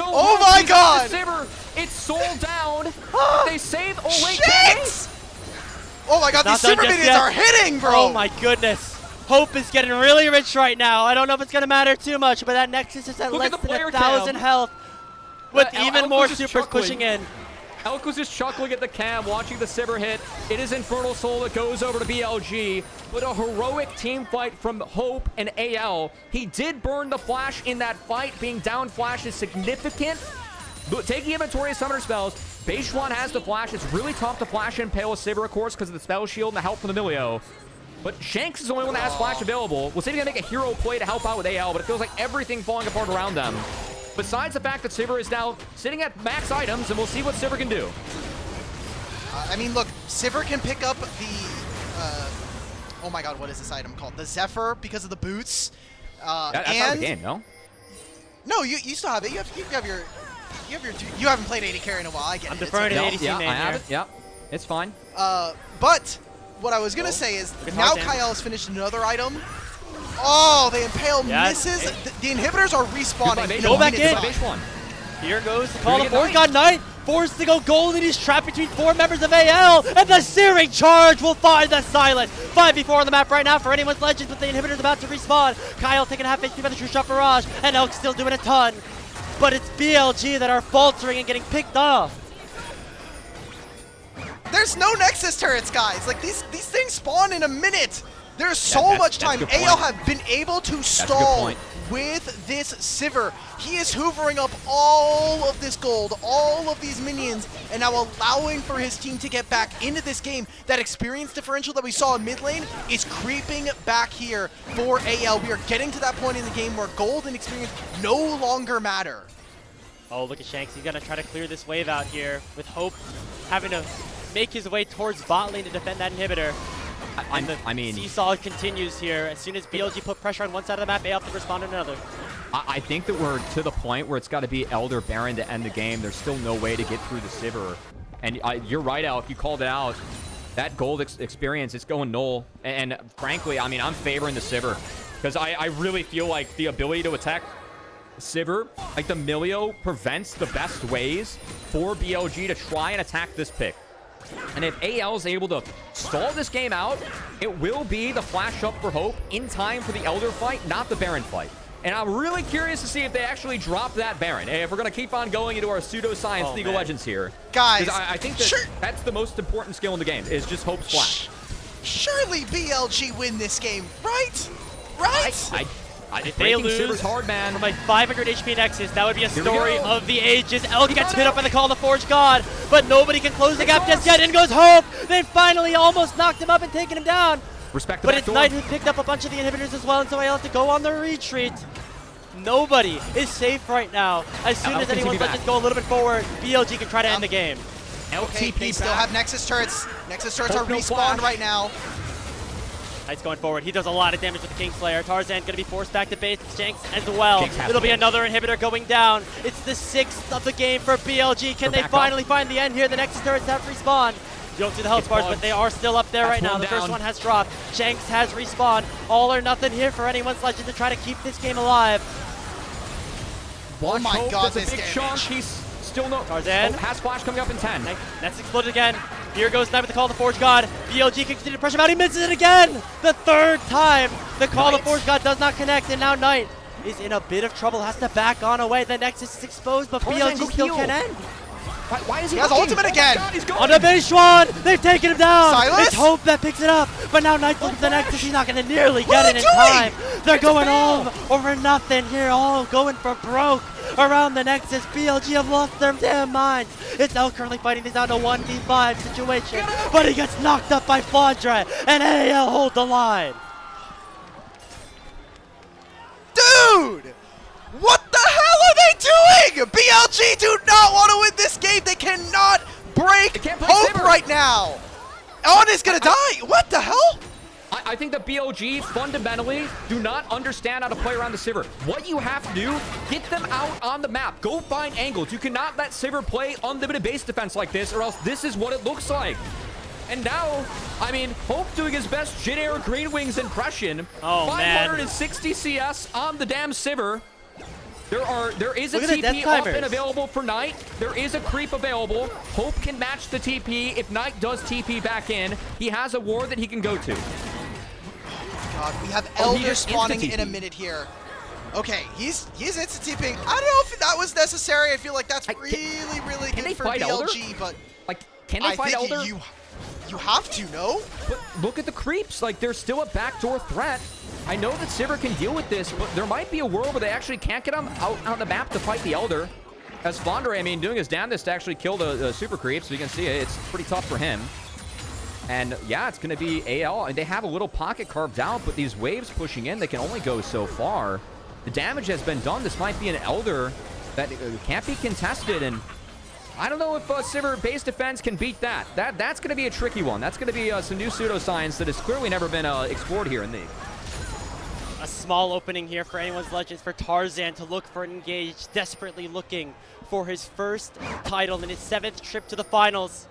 Oh my god! It's sold down. They save. Oh wait, Shanks! Oh my god, these super minions are hitting, bro! Oh my goodness. Hope is getting really rich right now. I don't know if it's going to matter too much, but that Nexus is at less than 1,000 health with even more supers pushing in. Elk was just chuckling at the cam, watching the Sibber hit. It is Infernal Soul that goes over to BLG. With a heroic team fight from Hope and AL. He did burn the Flash in that fight. Being down Flash is significant. Taking inventory of summoner spells. Beichuan has the Flash. It's really tough to Flash and impale a Sibber, of course, because of the spell shield and the help from the Milio. But Shanks is the only one that has Flash available. We'll see if he can make a hero play to help out with AL, but it feels like everything falling apart around them. Besides the fact that Sibber is now sitting at max items, and we'll see what Sibber can do. I mean, look, Sibber can pick up the, oh my god, what is this item called? The Zephyr, because of the boots. That's not the game, no? No, you still have it. You haven't played AD carry in a while. I get it. I'm deferring to the ADC main I have here. it. Yeah, it's fine. But what I was gonna say is now Kael has finished another item. Oh, the impale misses. The inhibitors are respawning. Go back in. Here goes the call of Force God Knight. Forced to go golden. He's trapped between 4 members of AL. And the Searing Charge will find the silence. 5v4 on the map right now for anyone's Legends, but the inhibitor's about to respawn. Kael taking half HP by the True Shot Barrage. And Elk still doing a ton. But it's BLG that are faltering and getting picked off. There's no Nexus turrets, guys. Like, these things spawn in a minute. There's so much time. AL have been able to stall with this Sivir. He is hoovering up all of this gold, all of these minions, and now allowing for his team to get back into this game. That experience differential that we saw in mid lane is creeping back here for AL. We are getting to that point in the game where gold and experience no longer matter. Oh, look at Shanks. He's going to try to clear this wave out here with Hope having to make his way towards bot lane to defend that inhibitor. I mean, seesaw continues here. As soon as BLG put pressure on one side of the map, AL have to respond to another. I think that we're to the point where it's got to be Elder Baron to end the game. There's still no way to get through the Sivir. And you're right, Alec. You called it out. That gold experience, it's going null. And frankly, I mean, I'm favoring the Sivir. Because I really feel like the ability to attack Sivir, like the Milio, prevents the best ways for BLG to try and attack this pick. And if AL is able to stall this game out, it will be the flash up for Hope in time for the Elder fight, not the Baron fight. And I'm really curious to see if they actually drop that Baron. If we're going to keep on going into our pseudoscience League of Legends here. Guys, I think that that's the most important skill in the game, is just Hope's flash. Surely BLG win this game, right? Right? If they lose hard, man. from like 500 HP Nexus, that would be a story of the ages. Elk gets hit up by the call of the Forge God, but nobody can close the gap just yet. In goes Hope. They finally almost knocked him up and taken him down. But it's Knight who picked up a bunch of the inhibitors as well, and so AL have to go on the retreat. Nobody is safe right now. As soon as anyone's Legends go a little bit forward, BLG can try to end the game. Okay, they still have Nexus turrets. Nexus turrets are respawned right now. Knight's going forward. He does a lot of damage with the Kingslayer. Tarzan going to be forced back to base. Shanks as well. It'll be another inhibitor going down. It's the 6th of the game for BLG. Can they finally find the end here? The Nexus turrets have respawned. You don't see the health bars, but they are still up there right now. The first one has dropped. Shanks has respawned. All or nothing here for anyone's Legend to try to keep this game alive. Oh my god, this big chunk. He's still no. Tarzan has flash coming up in 10. That's exploded again. Here goes Knight with the call of the Forge God. BLG can continue to pressure him out. He misses it again. The 3rd time. The call of the Forge God does not connect, and now Knight is in a bit of trouble. Has to back on away. The Nexus is exposed, but BLG still can end. Why is he He has looking? ultimate Oh my again. God, he's going. On the Beichuan! They've taken him down! Silas? It's Hope that picks it up, but now Knight's looking for the next. He's not going to nearly What get are it in they time. doing? They're It's a going fail. all over nothing here, all going for broke around the Nexus. BLG have lost their damn minds. It's now currently fighting this out in a 1v5 situation, but he gets knocked up by Flandre, and AL hold the line. Dude! What the hell are they doing? BLG do not want to win this game. They cannot break They can't play Hope Saber. right now. On is gonna die. What the hell? I think the BLG fundamentally do not understand how to play around the Sivir. What you have to do, get them out on the map. Go find angles. You cannot let Sivir play unlimited base defense like this, or else this is what it looks like. And now, I mean, Hope doing his best Jin Air Green Wings impression. Oh, man. 560 CS on the damn Sivir. There is a Look at the TP death up timers. and available for Knight. There is a creep available. Hope can match the TP. If Knight does TP back in, he has a ward that he can go to. God, we have Oh, he Elder just spawning in a insta-TP'd. minute here. Okay, he's insta-TPing. I don't know if that was necessary. I feel like that's really can they good for fight Elder? BLG, but Like, can they I fight think Elder? you have to, no? But look at the creeps. Like, there's still a backdoor threat. I know that Sivir can deal with this, but there might be a world where they actually can't get him out on the map to fight the Elder. As Flandre, I mean, doing his damnedest to actually kill the super creep, so you can see it. It's pretty tough for him. And yeah, it's going to be AL. And they have a little pocket carved out, but these waves pushing in, they can only go so far. The damage has been done. This might be an Elder that can't be contested. And I don't know if Sivir base defense can beat that. That's going to be a tricky one. That's going to be some new pseudoscience that has clearly never been explored here in the... A small opening here for anyone's Legends for Tarzan to look for an engage, desperately looking for his first title in his 7th trip to the finals.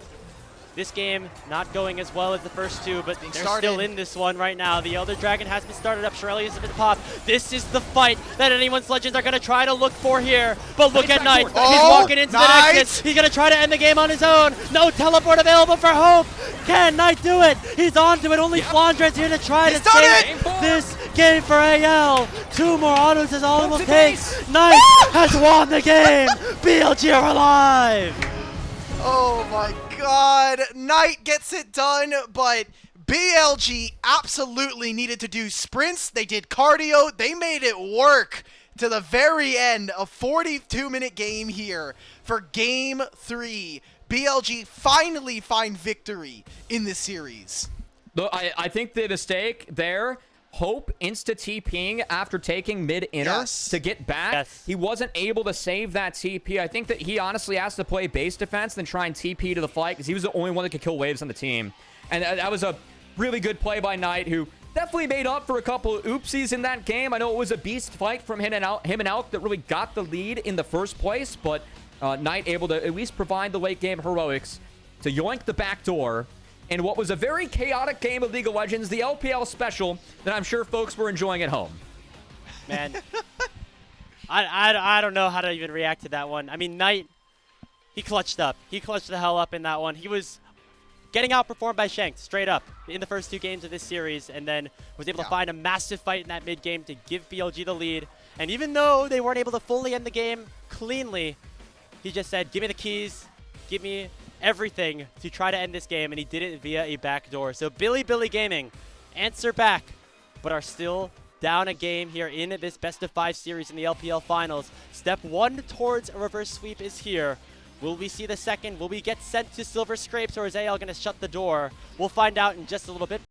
This game not going as well as the first two, but they're still in this one right now. The Elder Dragon has been started up. Shirelli has been popped. This is the fight that anyone's Legends are going to try to look for here. But look at Knight. He's walking into the Nexus. He's going to try to end the game on his own. No teleport available for Hope. Can Knight do it? He's onto it. Only Flandre's here to try to save this game for AL. 2 more autos is all it will take. Knight has won the game. BLG are alive. Oh my God, Knight gets it done, but BLG absolutely needed to do sprints. They did cardio. They made it work to the very end. A 42-minute game here for Game 3. BLG finally find victory in this series. Look, I think the mistake there, Hope insta-TPing after taking mid-inner to get back. He wasn't able to save that TP. I think that he honestly has to play base defense than try and TP to the fight because he was the only one that could kill waves on the team. And that was a really good play by Knight, who definitely made up for a couple of oopsies in that game. I know it was a beast fight from him and Elk that really got the lead in the first place, but Knight able to at least provide the late game heroics to yoink the back door in what was a very chaotic game of League of Legends, the LPL special that I'm sure folks were enjoying at home. Man, I don't know how to even react to that one. I mean, Knight, he clutched up. He clutched the hell up in that one. He was getting outperformed by Shanks straight up in the first 2 games of this series, and then was able to find a massive fight in that mid game to give BLG the lead. And even though they weren't able to fully end the game cleanly, he just said, give me the keys, give me everything to try to end this game, and he did it via a backdoor. So Bilibili Gaming answer back, but are still down a game here in this best of 5 series in the LPL finals. Step 1 towards a reverse sweep is here. Will we see the second? Will we get sent to Silver Scrapes, or is AL going to shut the door? We'll find out in just a little bit.